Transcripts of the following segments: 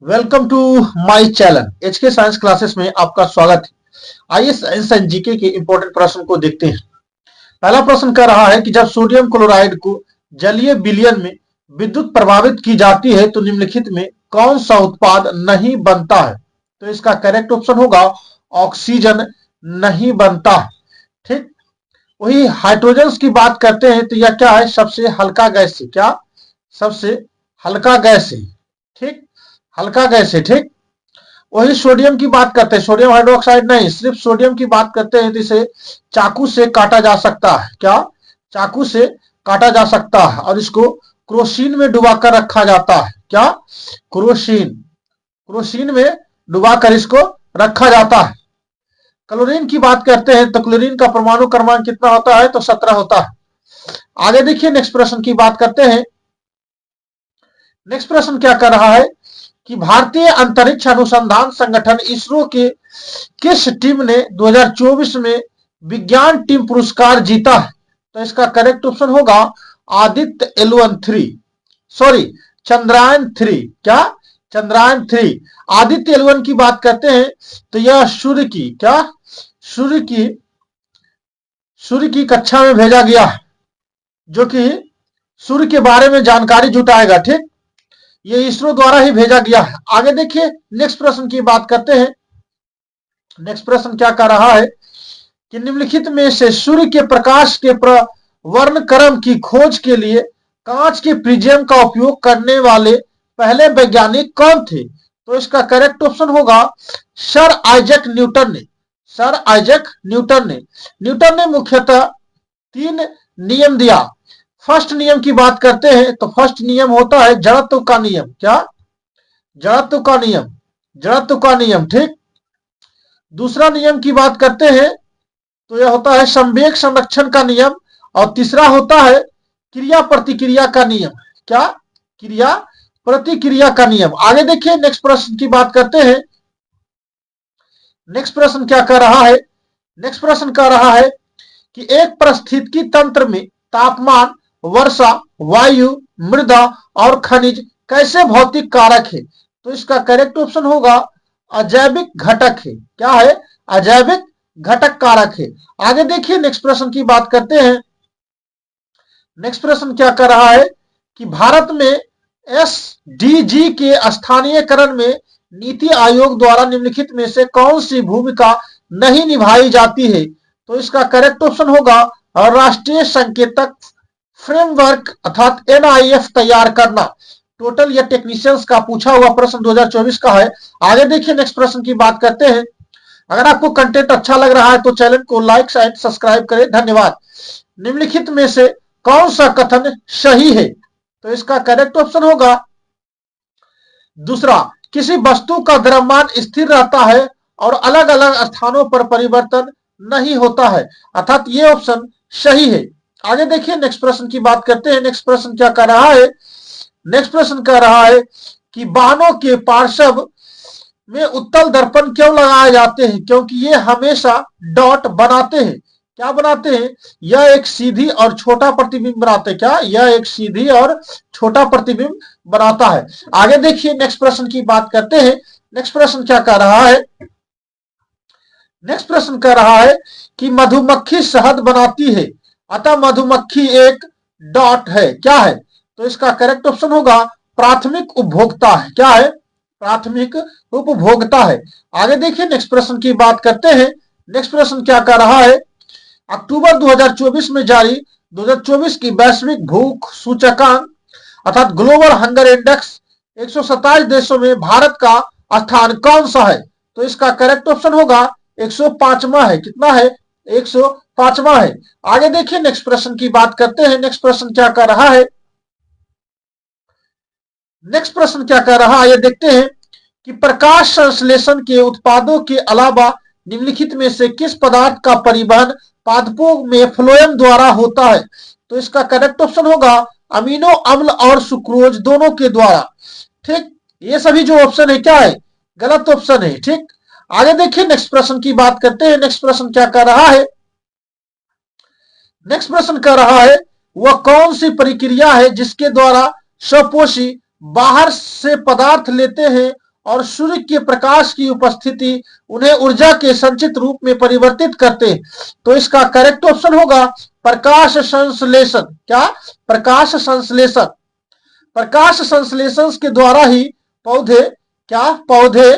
Welcome to my channel HK science classes में आपका स्वागत है। आइए साइंस एंड जीके के इंपॉर्टेंट प्रश्न को देखते हैं। पहला प्रश्न कह रहा है कि जब सोडियम क्लोराइड को जलीय विलयन में विद्युत प्रभावित की जाती है तो निम्नलिखित में कौन सा उत्पाद नहीं बनता है। तो इसका करेक्ट ऑप्शन होगा ऑक्सीजन नहीं बनता है। ठीक, वही हाइड्रोजन की बात करते हैं तो यह क्या है, सबसे हल्का गैस है। क्या, सबसे हल्का गैस है। ठीक, हल्का गैस है। ठीक, वही सोडियम की बात करते हैं, सोडियम हाइड्रोक्साइड नहीं, सिर्फ सोडियम की बात करते हैं तो इसे चाकू से काटा जा सकता है। क्या, चाकू से काटा जा सकता है और इसको क्रोसिन में डुबाकर रखा जाता है। क्या, क्रोसिन, क्रोसिन में डुबाकर इसको रखा जाता है। क्लोरीन की बात करते हैं तो क्लोरीन का परमाणु क्रमांक कितना होता है, तो 17 होता है। आगे देखिए, नेक्स्ट प्रश्न की बात करते हैं। नेक्स्ट प्रश्न क्या कर रहा है कि भारतीय अंतरिक्ष अनुसंधान संगठन इसरो के किस टीम ने 2024 में विज्ञान टीम पुरस्कार जीता है। तो इसका करेक्ट ऑप्शन होगा आदित्य L1-3, सॉरी चंद्रयान 3। क्या, चंद्रयान 3। आदित्य L1 की बात करते हैं तो यह सूर्य की, क्या, सूर्य की कक्षा में भेजा गया है, जो कि सूर्य के बारे में जानकारी जुटाएगा। ठीक, ये इसरो द्वारा ही भेजा गया है। आगे देखिए, नेक्स्ट प्रश्न की बात करते हैं। नेक्स्ट प्रश्न क्या कर रहा है कि निम्नलिखित में से सूर्य के प्रकाश के वर्णक्रम की खोज के लिए कांच के प्रिज्म का उपयोग करने वाले पहले वैज्ञानिक कौन थे। तो इसका करेक्ट ऑप्शन होगा सर आइजैक न्यूटन ने। सर आइजैक न्यूटन ने मुख्यतः 3 नियम दिया। फर्स्ट नियम की बात करते हैं तो फर्स्ट नियम होता है जड़त्व का नियम। क्या, जड़त्व का नियम, जड़त्व का नियम। ठीक, दूसरा नियम की बात करते हैं तो यह होता है संवेग संरक्षण का नियम और तीसरा होता है क्रिया प्रतिक्रिया का नियम। क्या, क्रिया प्रतिक्रिया का नियम। आगे देखिए, नेक्स्ट प्रश्न की बात करते हैं। नेक्स्ट प्रश्न क्या कर रहा है, नेक्स्ट प्रश्न कर रहा है कि एक पारिस्थितिकी तंत्र में तापमान, वर्षा, वायु, मृदा और खनिज कैसे भौतिक कारक है। तो इसका करेक्ट ऑप्शन होगा अजैविक घटक है। क्या है, अजैविक घटक कारक है। आगे देखिए, नेक्स्ट प्रश्न की बात करते हैं। नेक्स्ट प्रश्न क्या कर रहा है कि भारत में SDG के स्थानीयकरण में नीति आयोग द्वारा निम्नलिखित में से कौन सी भूमिका नहीं निभाई जाती है। तो इसका करेक्ट ऑप्शन होगा राष्ट्रीय संकेतक फ्रेमवर्क अर्थात NIF तैयार करना। टोटल या टेक्नीशियंस का पूछा हुआ प्रश्न 2024 का है। आगे देखिए, नेक्स्ट प्रश्न की बात करते हैं। अगर आपको कंटेंट अच्छा लग रहा है तो चैनल को लाइक एंड सब्सक्राइब करें। धन्यवाद। निम्नलिखित में से कौन सा कथन सही है। तो इसका करेक्ट ऑप्शन होगा दूसरा, किसी वस्तु का द्रव्यमान स्थिर रहता है और अलग अलग स्थानों पर परिवर्तन नहीं होता है, अर्थात ये ऑप्शन सही है। आगे देखिए, नेक्स्ट प्रश्न की बात करते हैं। नेक्स्ट प्रश्न क्या कर रहा है, नेक्स्ट प्रश्न कह रहा है कि वाहनों के पार्श्व में उत्तल दर्पण क्यों लगाए जाते हैं, क्योंकि ये हमेशा डॉट बनाते हैं। क्या बनाते हैं, यह एक सीधी और छोटा प्रतिबिंब बनाते हैं। क्या, यह एक सीधी और छोटा प्रतिबिंब बनाता है। आगे देखिए, नेक्स्ट प्रश्न की बात करते हैं। नेक्स्ट प्रश्न क्या कह रहा है, नेक्स्ट प्रश्न कह रहा है कि मधुमक्खी शहद बनाती है, अतः मधुमक्खी एक डॉट है। क्या है, तो इसका करेक्ट ऑप्शन होगा प्राथमिक उपभोक्ता है। क्या है, प्राथमिक उपभोक्ता है। आगे देखिए, नेक्स्ट प्रश्न की बात करते हैं। नेक्स्ट प्रश्न क्या कह रहा है, अक्टूबर 2024 में जारी 2024 की वैश्विक भूख सूचकांक अर्थात ग्लोबल हंगर इंडेक्स 127 देशों में भारत का स्थान कौन सा है। तो इसका करेक्ट ऑप्शन होगा 105वां है। कितना है, 105वां है। आगे देखिए, नेक्स्ट प्रश्न की बात करते हैं। नेक्स्ट प्रश्न क्या कर रहा है, नेक्स्ट प्रश्न क्या कर रहा है, ये देखते हैं कि प्रकाश संश्लेषण के उत्पादों के अलावा निम्नलिखित में से किस पदार्थ का परिवहन पादपों में फ्लोएम द्वारा होता है। तो इसका करेक्ट ऑप्शन होगा अमीनो अम्ल और सुक्रोज दोनों के द्वारा। ठीक, ये सभी जो ऑप्शन है क्या है, गलत ऑप्शन है। ठीक, आगे देखिए, नेक्स्ट प्रश्न की बात करते हैं। नेक्स्ट प्रश्न क्या कर रहा है, नेक्स्ट प्रश्न कर रहा है वह कौन सी प्रक्रिया है जिसके द्वारा स्वपोषी बाहर से पदार्थ लेते हैं और सूर्य के प्रकाश की उपस्थिति उन्हें ऊर्जा के संचित रूप में परिवर्तित करते हैं। तो इसका करेक्ट ऑप्शन होगा प्रकाश संश्लेषण। क्या? प्रकाश संश्लेषण। प्रकाश संश्लेषण के द्वारा ही पौधे क्या पौधे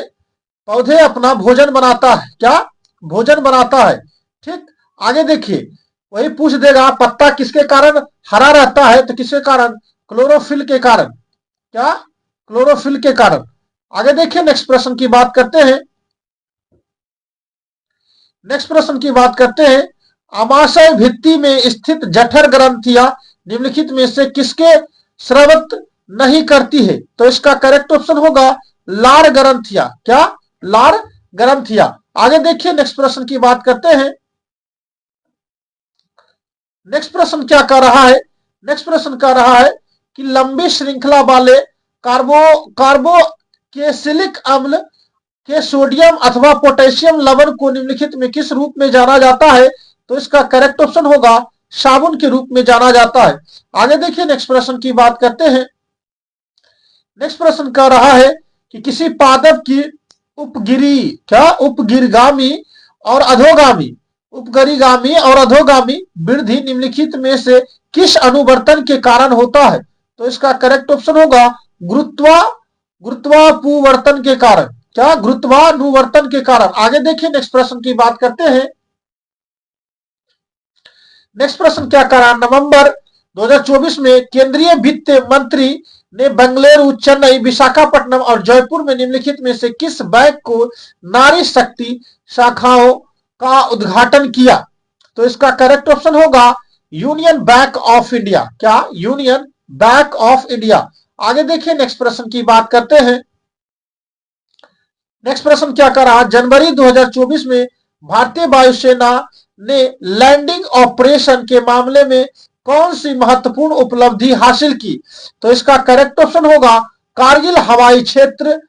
पौधे अपना भोजन बनाता है। क्या? भोजन बनाता है। ठीक, आगे देखिए, वही पूछ देगा पत्ता किसके कारण हरा रहता है, तो किसके कारण? क्लोरोफिल के कारण। क्या? क्लोरोफिल के कारण। आगे देखिए, नेक्स्ट प्रश्न की बात करते हैं। नेक्स्ट प्रश्न की बात करते हैं, आमाशय भित्ति में स्थित जठर ग्रंथियां निम्नलिखित में से किसके स्रवत नहीं करती है? तो इसका करेक्ट ऑप्शन होगा लार ग्रंथियां। क्या? लार ग्रंथियां। आगे देखिए, नेक्स्ट प्रश्न की बात करते हैं। नेक्स्ट प्रश्न क्या कर रहा है? नेक्स्ट प्रश्न कर रहा है कि लंबी श्रृंखला वाले कार्बोकेसिलिक अम्ल के सोडियम अथवा पोटेशियम लवण को निम्नलिखित में किस रूप में जाना जाता है? तो इसका करेक्ट ऑप्शन होगा साबुन के रूप में जाना जाता है। आगे देखिए, नेक्स्ट प्रश्न की बात करते हैं। नेक्स्ट प्रश्न कह रहा है कि किसी पादप की उपगिरगामी और अधोगामी वृद्धि निम्नलिखित में से किस अनुवर्तन के कारण होता है? तो इसका करेक्ट ऑप्शन होगा गुरुत्वापुवर्तन के कारण। क्या? गुरुत्वानुवर्तन के कारण। आगे देखिए, नेक्स्ट प्रश्न की बात करते हैं। नेक्स्ट प्रश्न क्या करा? नवंबर 2024 में केंद्रीय वित्त मंत्री ने बेंगलुरु, चेन्नई, विशाखापट्टनम और जयपुर में निम्नलिखित में से किस बैंक को नारी शक्ति शाखाओं का उद्घाटन किया? तो इसका करेक्ट ऑप्शन होगा यूनियन बैंक ऑफ इंडिया। क्या? Union bank of India. आगे देखिए, नेक्स्ट प्रश्न की बात करते हैं। नेक्स्ट प्रश्न क्या कर रहा? जनवरी 2024 में भारतीय वायुसेना ने लैंडिंग ऑपरेशन के मामले में कौन सी महत्वपूर्ण उपलब्धि हासिल की? तो इसका करेक्ट ऑप्शन होगा कारगिल हवाई क्षेत्र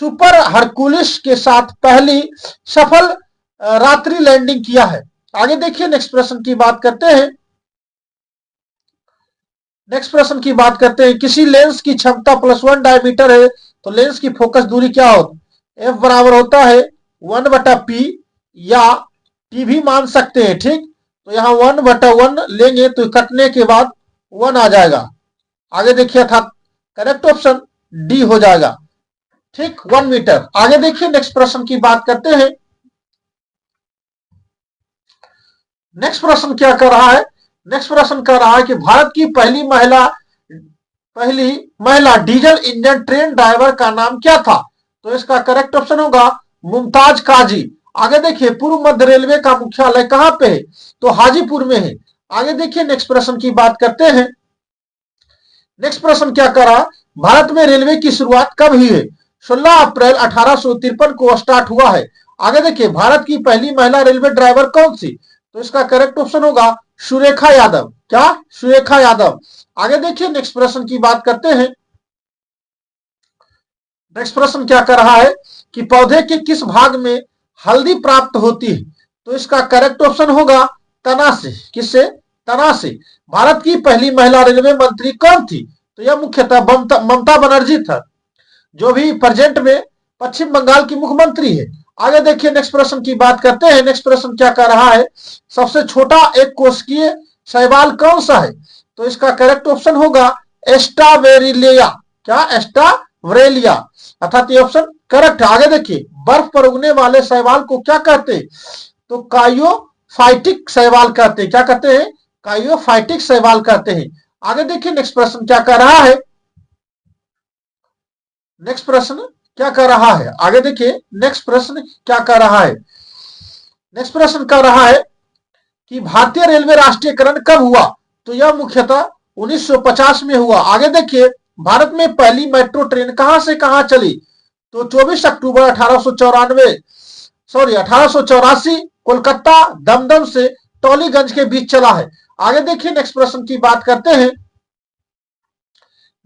सुपर हरकुलिस के साथ पहली सफल रात्रि लैंडिंग किया है। आगे देखिए, नेक्स्ट प्रश्न की बात करते हैं। नेक्स्ट प्रश्न की बात करते हैं, किसी लेंस की क्षमता +1 डायमीटर है तो लेंस की फोकस दूरी क्या होती? एफ बराबर होता है 1/p या टी भी मान सकते हैं। ठीक, तो यहां 1/1 लेंगे तो कटने के बाद 1 आ जाएगा। आगे देखिए, अर्थात करेक्ट ऑप्शन डी हो जाएगा। ठीक, 1 मीटर। आगे देखिए, नेक्स्ट प्रश्न की बात करते हैं। नेक्स्ट प्रश्न क्या कर रहा है? नेक्स्ट प्रश्न कर रहा है कि भारत की पहली महिला डीजल इंजन ट्रेन ड्राइवर का नाम क्या था? तो इसका करेक्ट ऑप्शन होगा मुमताज काजी। आगे देखिए, पूर्व मध्य रेलवे का मुख्यालय कहां पे है? तो हाजीपुर में है। आगे देखिए, नेक्स्ट प्रश्न की बात करते हैं। नेक्स्ट प्रश्न क्या कर रहा? भारत में रेलवे की शुरुआत कब हुई है? 16 अप्रैल 1853 को स्टार्ट हुआ है। आगे देखिए, भारत की पहली महिला रेलवे ड्राइवर कौन सी? तो इसका करेक्ट ऑप्शन होगा सुरेखा यादव। क्या? सुरेखा यादव। आगे देखिए, नेक्स्ट प्रश्न की बात करते हैं। नेक्स्ट प्रश्न क्या कर रहा है कि पौधे के किस भाग में हल्दी प्राप्त होती है? तो इसका करेक्ट ऑप्शन होगा तना से। किससे? तना से। भारत की पहली महिला रेलवे मंत्री कौन थी? तो यह मुख्यतः ममता बनर्जी था, जो भी प्रेजेंट में पश्चिम बंगाल की मुख्यमंत्री है। आगे देखिए, नेक्स्ट प्रश्न की बात करते हैं। नेक्स्ट प्रश्न क्या कर रहा है? सबसे छोटा एक कोशिकीय शैवाल कौन सा है? तो इसका करेक्ट ऑप्शन होगा एस्टावेरिलिया। क्या? एस्टावेरिलिया, अर्थात ये ऑप्शन करेक्ट है। आगे देखिए, बर्फ पर उगने वाले शैवाल को क्या कहते हैं? तो कायोफाइटिक शैवाल कहते हैं। क्या कहते हैं? कायोफाइटिक शैवाल कहते हैं। आगे देखिए, नेक्स्ट प्रश्न क्या कर रहा है? नेक्स्ट प्रश्न क्या कर रहा है? आगे देखिए, नेक्स्ट प्रश्न क्या कर रहा है? नेक्स्ट प्रश्न कर रहा है कि भारतीय रेलवे राष्ट्रीयकरण कब हुआ? तो यह मुख्यतः 1950 में हुआ। आगे देखिए, भारत में पहली मेट्रो ट्रेन कहां से कहां चली? तो 24 अक्टूबर 1884 कोलकाता दमदम से टॉलीगंज के बीच चला है। आगे देखिए, नेक्स्ट प्रश्न की बात करते हैं।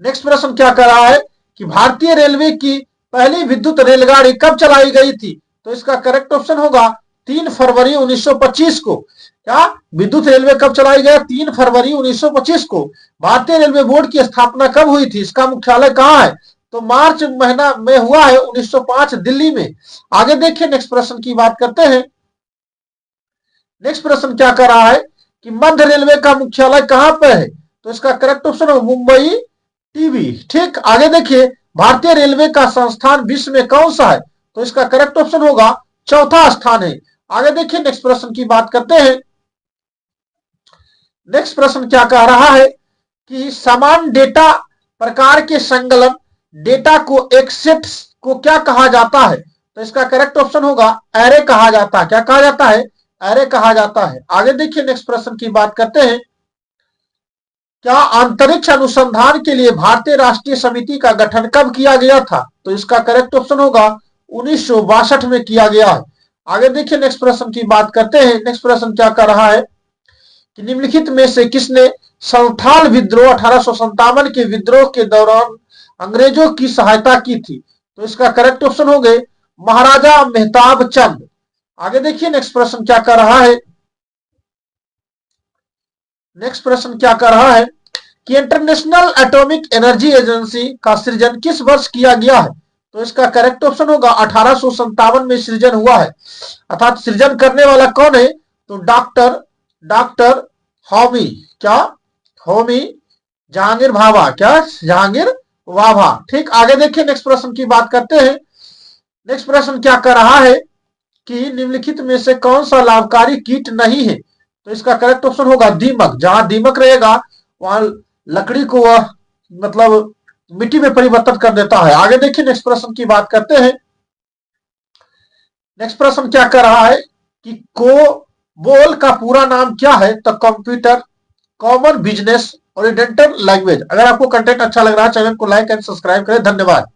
नेक्स्ट प्रश्न क्या कर रहा है कि भारतीय रेलवे की पहली विद्युत रेलगाड़ी कब चलाई गई थी? तो इसका करेक्ट ऑप्शन होगा 3 फरवरी 1925 को। क्या? विद्युत रेलवे कब चलाई गई? 3 फरवरी 1925 को। भारतीय रेलवे बोर्ड की स्थापना कब हुई थी? इसका मुख्यालय कहां है? तो मार्च महीना में हुआ है 1905 दिल्ली में। आगे देखिए नेक्स्ट प्रश्न की बात करते हैं। नेक्स्ट प्रश्न क्या कर रहा है कि मध्य रेलवे का मुख्यालय कहां पर है? तो इसका करेक्ट ऑप्शन है मुंबई टीबी। ठीक, आगे देखिए भारतीय रेलवे का संस्थान विश्व में कौन सा है? तो इसका करेक्ट ऑप्शन होगा चौथा स्थान है। आगे देखिए नेक्स्ट प्रश्न की बात करते हैं। नेक्स्ट प्रश्न क्या कह रहा है कि समान डेटा प्रकार के संकलन डेटा को एक सेट को क्या कहा जाता है? तो इसका करेक्ट ऑप्शन होगा एरे कहा जाता है। क्या कहा जाता है? एरे कहा जाता है। आगे देखिए नेक्स्ट प्रश्न की बात करते हैं। क्या अंतरिक्ष अनुसंधान के लिए भारतीय राष्ट्रीय समिति का गठन कब किया गया था? तो इसका करेक्ट ऑप्शन होगा 1962 में किया गया है। आगे देखिए नेक्स्ट प्रश्न की बात करते हैं। नेक्स्ट प्रश्न क्या कर रहा है कि निम्नलिखित में से किसने संथाल विद्रोह 1857 के विद्रोह के दौरान अंग्रेजों की सहायता की थी? तो इसका करेक्ट ऑप्शन हो गए महाराजा मेहताब चंद। आगे देखिए नेक्स्ट प्रश्न क्या कर रहा है। नेक्स्ट प्रश्न क्या कर रहा है कि इंटरनेशनल एटॉमिक एनर्जी एजेंसी का सृजन किस वर्ष किया गया है? तो इसका करेक्ट ऑप्शन होगा 1857 में सृजन हुआ है। अर्थात सृजन करने वाला कौन है? तो डॉक्टर होमी क्या होमी जहांगीर भाभा। क्या? जहांगीर भाभा। ठीक, आगे देखिए नेक्स्ट प्रश्न की बात करते हैं। नेक्स्ट प्रश्न क्या कर रहा है कि निम्नलिखित में से कौन सा लाभकारी कीट नहीं है? तो इसका करेक्ट ऑप्शन होगा दीमक। जहां दीमक रहेगा वहां लकड़ी को वह मतलब मिट्टी में परिवर्तन कर देता है। आगे देखिए नेक्स्ट प्रश्न की बात करते हैं। नेक्स्ट प्रश्न क्या कर रहा है कि कोबोल का पूरा नाम क्या है? तो computer common business oriented language. अगर आपको कंटेंट अच्छा लग रहा है चैनल को लाइक एंड सब्सक्राइब करें। धन्यवाद।